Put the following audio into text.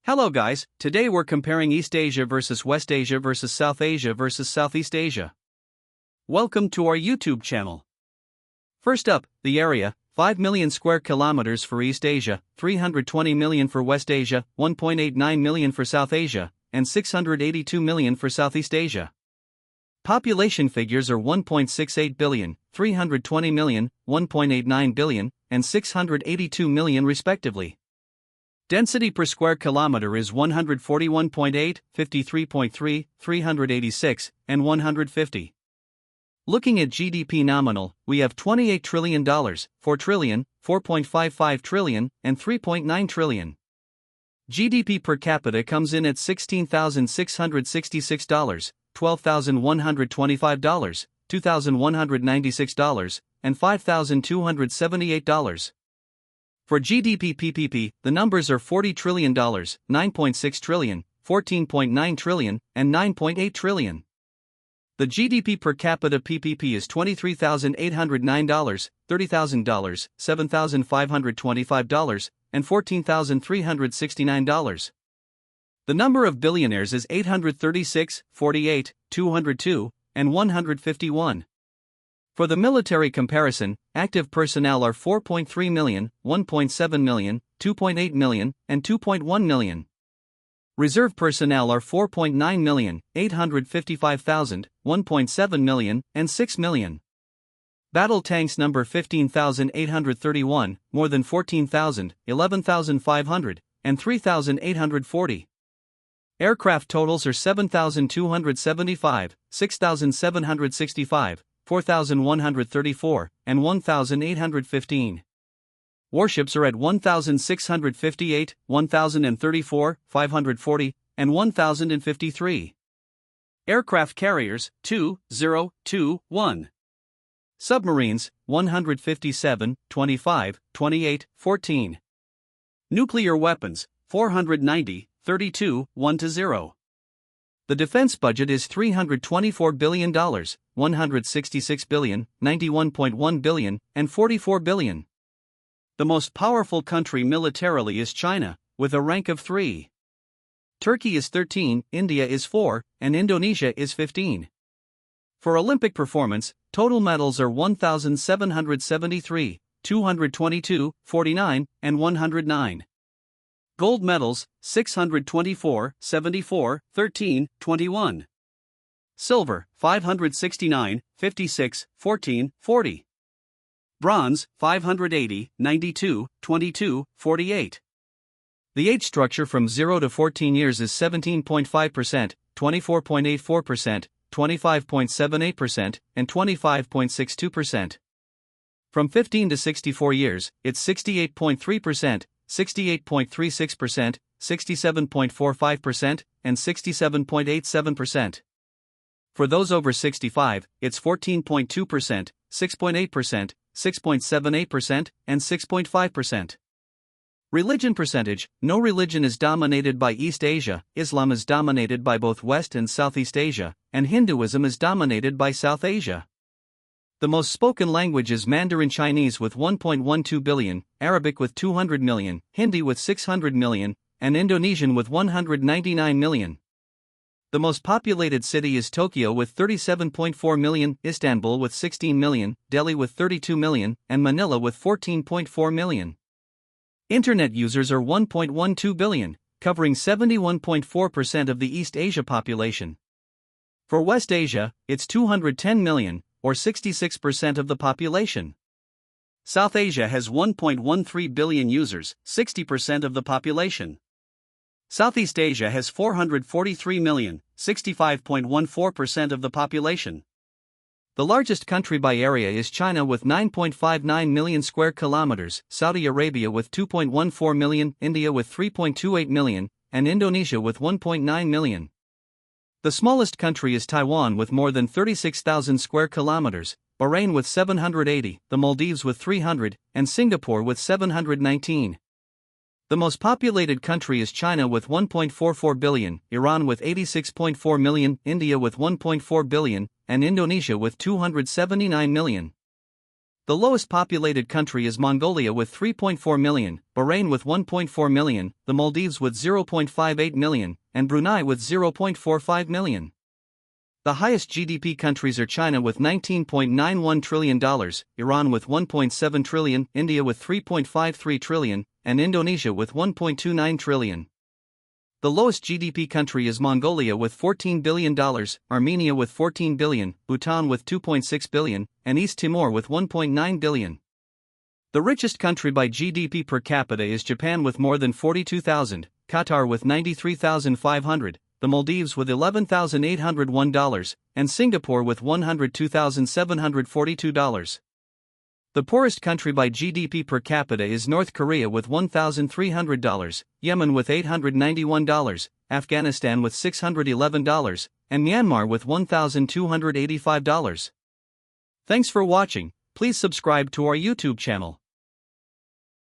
Hello guys, today we're comparing East Asia versus West Asia versus South Asia versus Southeast Asia. Welcome to our YouTube channel. First up, the area, 5 million square kilometers for East Asia, 320 million for West Asia, 1.89 million for South Asia, and 682 million for Southeast Asia. Population figures are 1.68 billion, 320 million, 1.89 billion, and 682 million respectively. Density per square kilometer is 141.8, 53.3, 386, and 150. Looking at GDP nominal, we have $28 trillion, 4 trillion, 4.55 trillion, and 3.9 trillion. GDP per capita comes in at $16,666, $12,125, $2,196, and $5,278. For GDP PPP, the numbers are $40 trillion, 9.6 trillion, 14.9 trillion, and 9.8 trillion. The GDP per capita PPP is $23,809, $30,000, $7,525, and $14,369. The number of billionaires is 836, 48, 202, and 151. For the military comparison, active personnel are 4.3 million, 1.7 million, 2.8 million, and 2.1 million. Reserve personnel are 4.9 million, 855,000, 1.7 million, and 6 million. Battle tanks number 15,831, more than 14,000, 11,500, and 3,840. Aircraft totals are 7,275, 6,765, 4,134, and 1,815. Warships are at 1,658, 1,034, 540, and 1,053. Aircraft carriers, 2, 0, 2, 1. Submarines, 157, 25, 28, 14. Nuclear weapons, 490, 32, 1 to 0. The defense budget is $324 billion, $166 billion, $91.1 billion, and $44 billion. The most powerful country militarily is China, with a rank of 3. Turkey is 13, India is 4, and Indonesia is 15. For Olympic performance, total medals are 1,773, 222, 49, and 109. Gold medals, 624, 74, 13, 21. Silver, 569, 56, 14, 40. Bronze, 580, 92, 22, 48. The age structure from 0 to 14 years is 17.5%, 24.84%, 25.78%, and 25.62%. From 15 to 64 years, it's 68.3%, 68.36%, 67.45%, and 67.87%. For those over 65, it's 14.2%, 6.8%, 6.78%, and 6.5%. Religion percentage: no religion is dominated by East Asia, Islam is dominated by both West and Southeast Asia, and Hinduism is dominated by South Asia. The most spoken language is Mandarin Chinese with 1.12 billion, Arabic with 200 million, Hindi with 600 million, and Indonesian with 199 million. The most populated city is Tokyo with 37.4 million, Istanbul with 16 million, Delhi with 32 million, and Manila with 14.4 million. Internet users are 1.12 billion, covering 71.4% of the East Asia population. For West Asia, it's 210 million, or 66% of the population. South Asia has 1.13 billion users, 60% of the population. Southeast Asia has 443 million, 65.14% of the population. The largest country by area is China with 9.59 million square kilometers, Saudi Arabia with 2.14 million, India with 3.28 million, and Indonesia with 1.9 million. The smallest country is Taiwan with more than 36,000 square kilometers, Bahrain with 780, the Maldives with 300, and Singapore with 719. The most populated country is China with 1.44 billion, Iran with 86.4 million, India with 1.4 billion, and Indonesia with 279 million. The lowest populated country is Mongolia with 3.4 million, Bahrain with 1.4 million, the Maldives with 0.58 million, and Brunei with 0.45 million. The highest GDP countries are China with $19.91 trillion, Iran with $1.7 trillion, India with $3.53 trillion, and Indonesia with $1.29 trillion. The lowest GDP country is Mongolia with $14 billion, Armenia with $14 billion, Bhutan with $2.6 billion, and East Timor with $1.9 billion. The richest country by GDP per capita is Japan with more than 42,000, Qatar with 93,500, the Maldives with $11,801, and Singapore with $102,742. The poorest country by GDP per capita is North Korea with $1,300, Yemen with $891, Afghanistan with $611, and Myanmar with $1,285. Thanks for watching. Please subscribe to our YouTube channel.